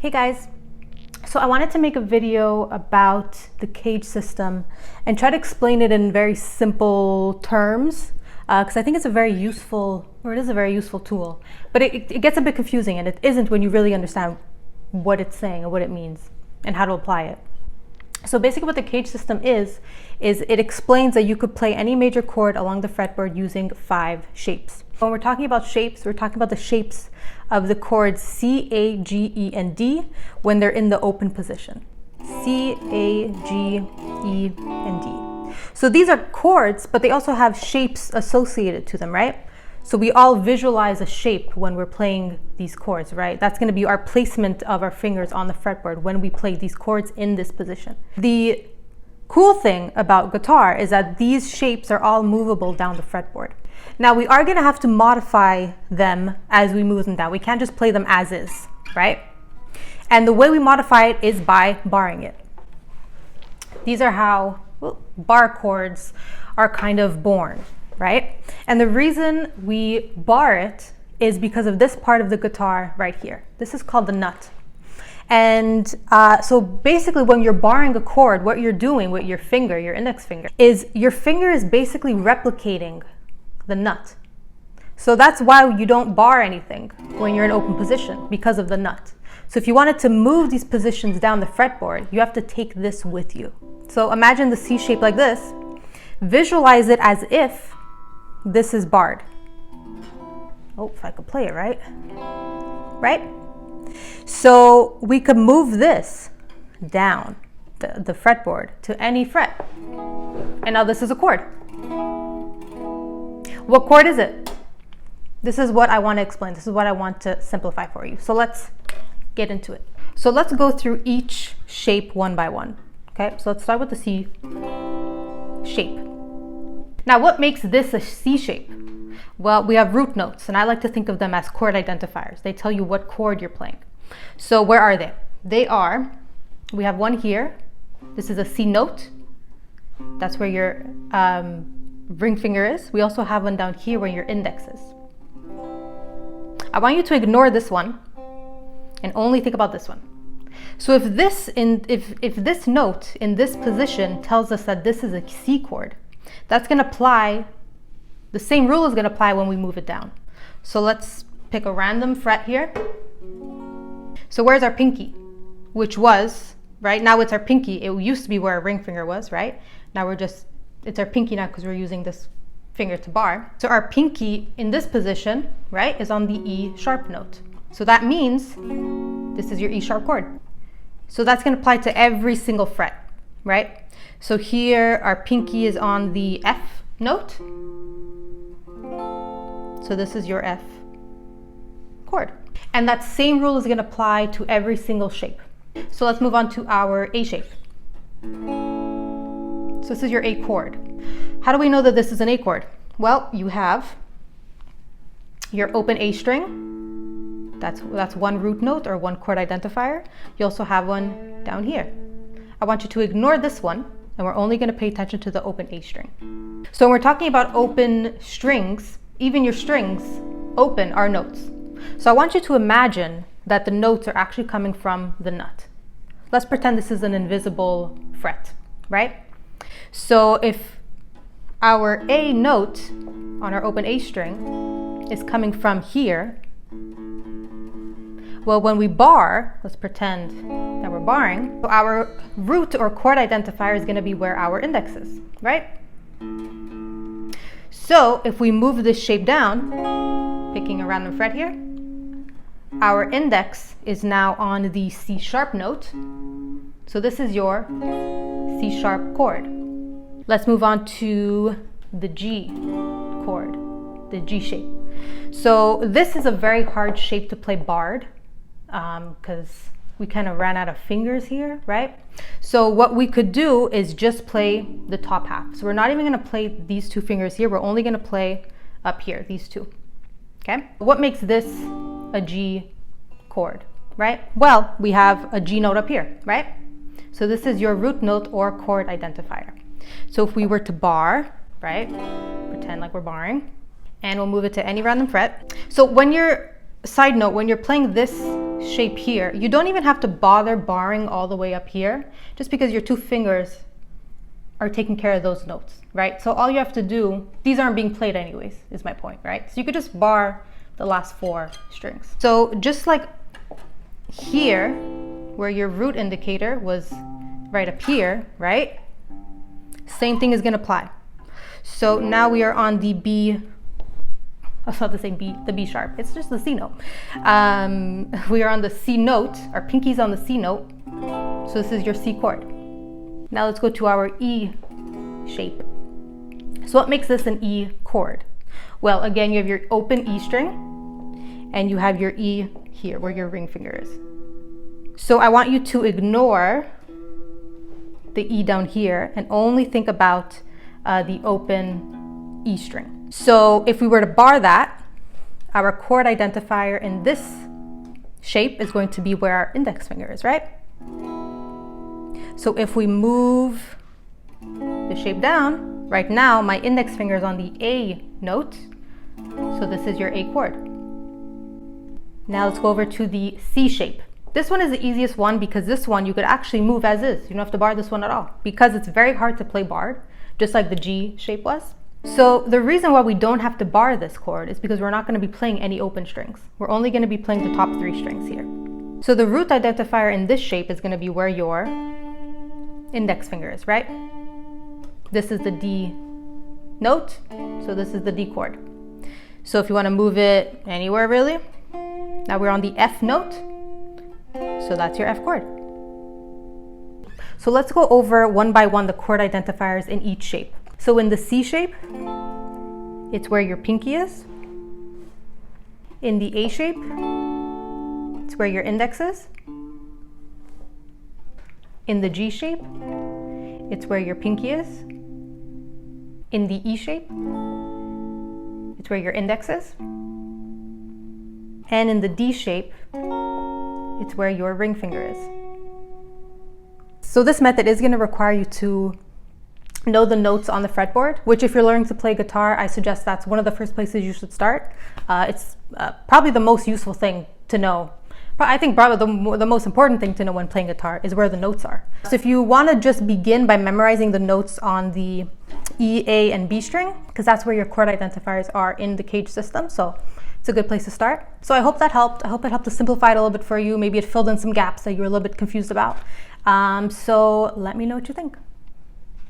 Hey guys, so I wanted to make a video about the CAGED system and try to explain it in very simple terms because I think it's a very useful, or it is a very useful tool, but it gets a bit confusing, and it isn't when you really understand what it's saying and what it means and how to apply it. So basically what the CAGED system is it explains that you could play any major chord along the fretboard using 5 shapes. When we're talking about shapes, we're talking about the shapes of the chords C, A, G, E, and D when they're in the open position. C, A, G, E, and D. So these are chords, but they also have shapes associated to them, right? So we all visualize a shape when we're playing these chords, right? That's going to be our placement of our fingers on the fretboard when we play these chords in this position. The cool thing about guitar is that these shapes are all movable down the fretboard. Now we are going to have to modify them as we move them down. We can't just play them as is, right? And the way we modify it is by barring it. These are how bar chords are kind of born, right? And the reason we bar it is because of this part of the guitar right here. This is called the nut. And so basically when you're barring a chord, what you're doing with your finger, your index finger, is your finger is basically replicating the nut. So that's why you don't bar anything when you're in open position, because of the nut. So if you wanted to move these positions down the fretboard, you have to take this with you. So imagine the C shape like this. Visualize it as if this is barred. Oh, if I could play it right. Right? So we could move this down the fretboard to any fret. And now this is a chord. What chord is it? This is what I want to explain. This is what I want to simplify for you. So let's get into it. So let's go through each shape one by one. Okay, so let's start with the C shape. Now, what makes this a C shape? Well, we have root notes, and I like to think of them as chord identifiers. They tell you what chord you're playing. So where are they? They are, we have one here. This is a C note. That's where your ring finger is. We also have one down here where your index is. I want you to ignore this one and only think about this one. So if this note in this position tells us that this is a C chord, that's going to apply, the same rule is going to apply when we move it down. So let's pick a random fret here. So where's our pinky? Which was, right now it's our pinky. It used to be where our ring finger was, right? Now it's our pinky now because we're using this finger to bar. So our pinky in this position, right, is on the E sharp note. So that means this is your E sharp chord. So that's going to apply to every single fret, right? So here our pinky is on the F note. So this is your F chord. And that same rule is going to apply to every single shape. So let's move on to our A shape. So this is your A chord. How do we know that this is an A chord? Well, you have your open A string. That's one root note or one chord identifier. You also have one down here. I want you to ignore this one, and we're only going to pay attention to the open A string. So when we're talking about open strings, even your strings open are notes. So I want you to imagine that the notes are actually coming from the nut. Let's pretend this is an invisible fret, right? So if our A note on our open A string is coming from here, well, when we bar, let's pretend that we're barring, so our root or chord identifier is going to be where our index is, right? So if we move this shape down, picking a random fret here, our index is now on the C sharp note. So this is your C sharp chord. Let's move on to the G chord, the G shape. So this is a very hard shape to play barred because we kind of ran out of fingers here, right? So what we could do is just play the top half. So we're not even going to play these 2 fingers here. We're only going to play up here, these 2. Okay? What makes this a G chord, right? Well, we have a G note up here, right? So this is your root note or chord identifier. So if we were to bar, right? Pretend like we're barring, and we'll move it to any random fret. So when you're, side note, when you're playing this shape here, you don't even have to bother barring all the way up here, just because your two fingers are taking care of those notes, right? So all you have to do, these aren't being played anyways, is my point, right? So you could just bar the last 4 strings. So just like here, where your root indicator was right up here, right? Same thing is gonna apply. So now we are on the B, I was about to say B, the B sharp, it's just the C note. We are on the C note, our pinky's on the C note, so this is your C chord. Now let's go to our E shape. So what makes this an E chord? Well, again, you have your open E string, and you have your E here, where your ring finger is. So I want you to ignore the E down here and only think about the open E string. So if we were to bar that, our chord identifier in this shape is going to be where our index finger is, right? So if we move the shape down, right now my index finger is on the A note, so this is your A chord. Now let's go over to the C shape. This one is the easiest one because this one you could actually move as is. You don't have to bar this one at all because it's very hard to play barred, just like the G shape was. So the reason why we don't have to bar this chord is because we're not going to be playing any open strings. We're only going to be playing the top 3 strings here. So the root identifier in this shape is going to be where your index finger is, right? This is the D note, so this is the D chord. So if you want to move it anywhere really, now we're on the F note, so that's your F chord. So let's go over one by one the chord identifiers in each shape. So in the C shape, it's where your pinky is. In the A shape, it's where your index is. In the G shape, it's where your pinky is. In the E shape, it's where your index is. And in the D shape, it's where your ring finger is. So this method is going to require you to know the notes on the fretboard, which if you're learning to play guitar, I suggest that's one of the first places you should start. It's probably the most useful thing to know. But I think probably the most important thing to know when playing guitar is where the notes are. So if you want to just begin by memorizing the notes on the E, A, and B string, because that's where your chord identifiers are in the CAGED system. So it's a good place to start. So I hope that helped. I hope it helped to simplify it a little bit for you. Maybe it filled in some gaps that you were a little bit confused about. So let me know what you think.